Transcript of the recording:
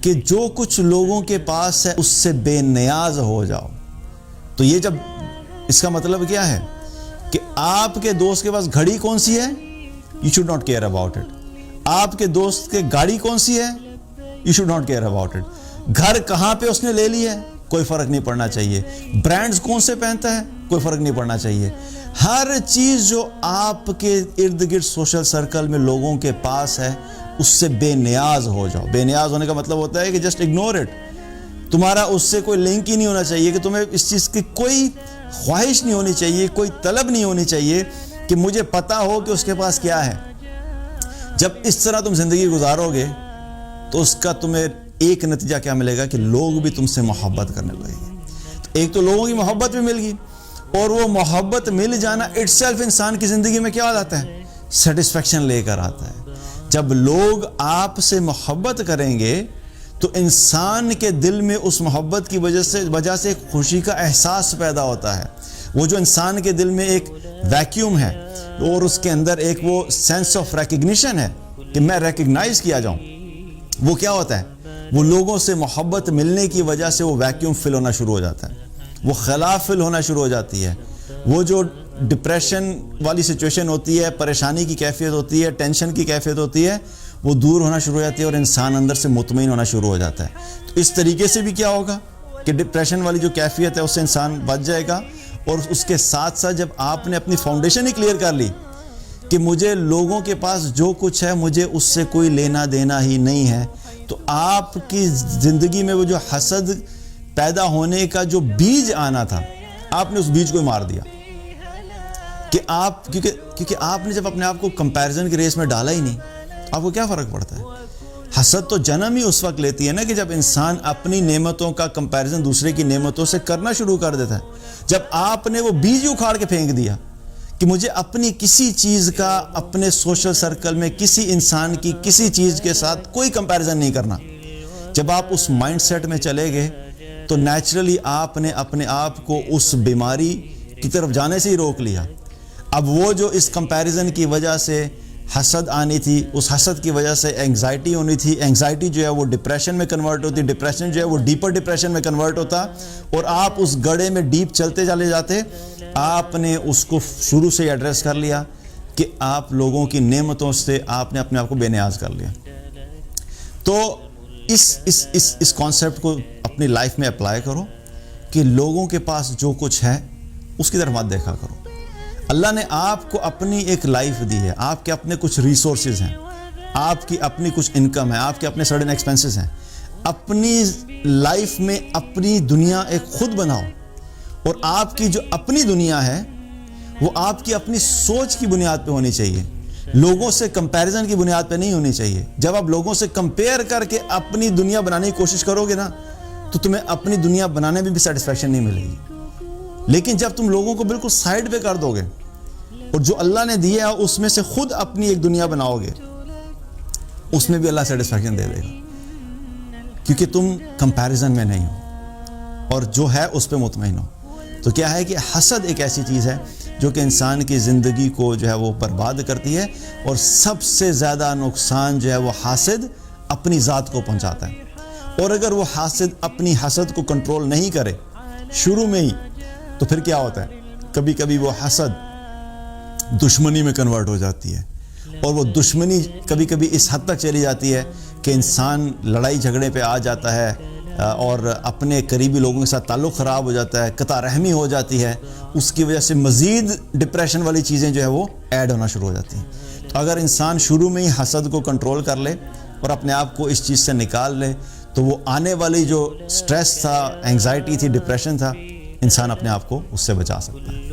کہ جو کچھ لوگوں کے پاس ہے اس سے بے نیاز ہو جاؤ. تو یہ جب اس کا مطلب کیا ہے کہ آپ کے دوست کے پاس گھڑی کون سی ہے, you should not care about it. آپ کے دوست کے گاڑی کون سی ہے, you should not care about it. گھر کہاں پہ اس نے لے لی ہے, کوئی فرق نہیں پڑنا چاہیے. برانڈز کون سے پہنتا ہے, کوئی فرق نہیں پڑنا چاہیے. ہر چیز جو آپ کے ارد گرد سوشل سرکل میں لوگوں کے پاس ہے اس سے بے نیاز ہو جاؤ. بے نیاز ہونے کا مطلب ہوتا ہے کہ جسٹ اگنور اٹ. تمہارا اس سے کوئی لنک ہی نہیں ہونا چاہیے, کہ تمہیں اس چیز کی کوئی خواہش نہیں ہونی چاہیے, کوئی طلب نہیں ہونی چاہیے کہ مجھے پتا ہو کہ اس کے پاس کیا ہے. جب اس طرح تم زندگی گزارو گے تو اس کا تمہیں ایک نتیجہ کیا ملے گا کہ لوگ بھی تم سے محبت کرنے لگیں گے. ایک تو لوگوں کی محبت بھی مل گئی, اور وہ محبت مل جانا اٹ سیلف انسان کی زندگی میں کیا آتا ہے, سیٹسفیکشن لے کر آتا ہے. جب لوگ آپ سے محبت کریں گے تو انسان کے دل میں اس محبت کی وجہ سے ایک خوشی کا احساس پیدا ہوتا ہے. وہ جو انسان کے دل میں ایک ویکیوم ہے اور اس کے اندر ایک وہ سینس آف ریکگنیشن ہے کہ میں ریکگنائز کیا جاؤں, وہ کیا ہوتا ہے, وہ لوگوں سے محبت ملنے کی وجہ سے وہ ویکیوم فل ہونا شروع ہو جاتا ہے, وہ خلا فل ہونا شروع ہو جاتی ہے. وہ جو ڈپریشن والی سچویشن ہوتی ہے, پریشانی کی کیفیت ہوتی ہے, ٹینشن کی کیفیت ہوتی ہے, وہ دور ہونا شروع ہو جاتی ہے اور انسان اندر سے مطمئن ہونا شروع ہو جاتا ہے. تو اس طریقے سے بھی کیا ہوگا کہ ڈپریشن والی جو کیفیت ہے اس سے انسان بچ جائے گا. اور اس کے ساتھ ساتھ جب آپ نے اپنی فاؤنڈیشن ہی کلیئر کر لی کہ مجھے لوگوں کے پاس جو کچھ ہے مجھے اس سے کوئی لینا دینا ہی نہیں ہے, تو آپ کی زندگی میں وہ جو حسد پیدا ہونے کا جو بیج آنا تھا آپ نے اس بیج کو مار دیا. کہ آپ کیونکہ آپ نے جب اپنے آپ کو کمپیریزن کی ریس میں ڈالا ہی نہیں, آپ کو کیا فرق پڑتا ہے. حسد تو جنم ہی اس وقت لیتی ہے نا کہ جب انسان اپنی نعمتوں کا کمپیریزن دوسرے کی نعمتوں سے کرنا شروع کر دیتا ہے. جب آپ نے وہ بیج اکھاڑ کے پھینک دیا کہ مجھے اپنی کسی چیز کا اپنے سوشل سرکل میں کسی انسان کی کسی چیز کے ساتھ کوئی کمپیریزن نہیں کرنا, جب آپ اس مائنڈ سیٹ میں چلے گئے تو نیچرلی آپ نے اپنے آپ کو اس بیماری کی طرف جانے سے ہی روک لیا. اب وہ جو اس کمپیریزن کی وجہ سے حسد آنی تھی, اس حسد کی وجہ سے اینگزائٹی ہونی تھی, اینگزائٹی جو ہے وہ ڈپریشن میں کنورٹ ہوتی, ڈپریشن جو ہے وہ ڈیپر ڈپریشن میں کنورٹ ہوتا, اور آپ اس گڑھے میں ڈیپ چلتے چلے جاتے. آپ نے اس کو شروع سے ایڈریس کر لیا کہ آپ لوگوں کی نعمتوں سے آپ نے اپنے آپ کو بے نیاز کر لیا. تو اس کانسیپٹ کو اپنی لائف میں اپلائی کرو کہ لوگوں کے پاس جو کچھ ہے اس کی طرف مت دیکھا کرو. اللہ نے آپ کو اپنی ایک لائف دی ہے, آپ کے اپنے کچھ ریسورسز ہیں, آپ کی اپنی کچھ انکم ہے, آپ کے اپنے سڈن ایکسپینسز ہیں. اپنی لائف میں اپنی دنیا ایک خود بناؤ, اور آپ کی جو اپنی دنیا ہے وہ آپ کی اپنی سوچ کی بنیاد پہ ہونی چاہیے, لوگوں سے کمپیریزن کی بنیاد پہ نہیں ہونی چاہیے. جب آپ لوگوں سے کمپیئر کر کے اپنی دنیا بنانے کی کوشش کرو گے نا تو تمہیں اپنی دنیا بنانے میں بھی سیٹسفیکشن نہیں ملے گی. لیکن جب تم لوگوں کو بالکل سائڈ پہ کر دو گے اور جو اللہ نے دیا ہے اس میں سے خود اپنی ایک دنیا بناؤ گے, اس میں بھی اللہ سیٹسفیکشن دے دے گا, کیونکہ تم کمپیریزن میں نہیں ہو اور جو ہے اس پہ مطمئن ہو. تو کیا ہے کہ حسد ایک ایسی چیز ہے جو کہ انسان کی زندگی کو جو ہے وہ برباد کرتی ہے, اور سب سے زیادہ نقصان جو ہے وہ حاسد اپنی ذات کو پہنچاتا ہے. اور اگر وہ حاسد اپنی حسد کو کنٹرول نہیں کرے شروع میں ہی تو پھر کیا ہوتا ہے, کبھی کبھی وہ حسد دشمنی میں کنورٹ ہو جاتی ہے, اور وہ دشمنی کبھی کبھی اس حد تک چلی جاتی ہے کہ انسان لڑائی جھگڑے پہ آ جاتا ہے اور اپنے قریبی لوگوں کے ساتھ تعلق خراب ہو جاتا ہے, قطع رحمی ہو جاتی ہے. اس کی وجہ سے مزید ڈپریشن والی چیزیں جو ہے وہ ایڈ ہونا شروع ہو جاتی ہیں. تو اگر انسان شروع میں ہی حسد کو کنٹرول کر لے اور اپنے آپ کو اس چیز سے نکال لے تو وہ آنے والی جو سٹریس تھا, اینگزائٹی تھی, ڈپریشن تھا, انسان اپنے آپ کو اس سے بچا سکتا ہے.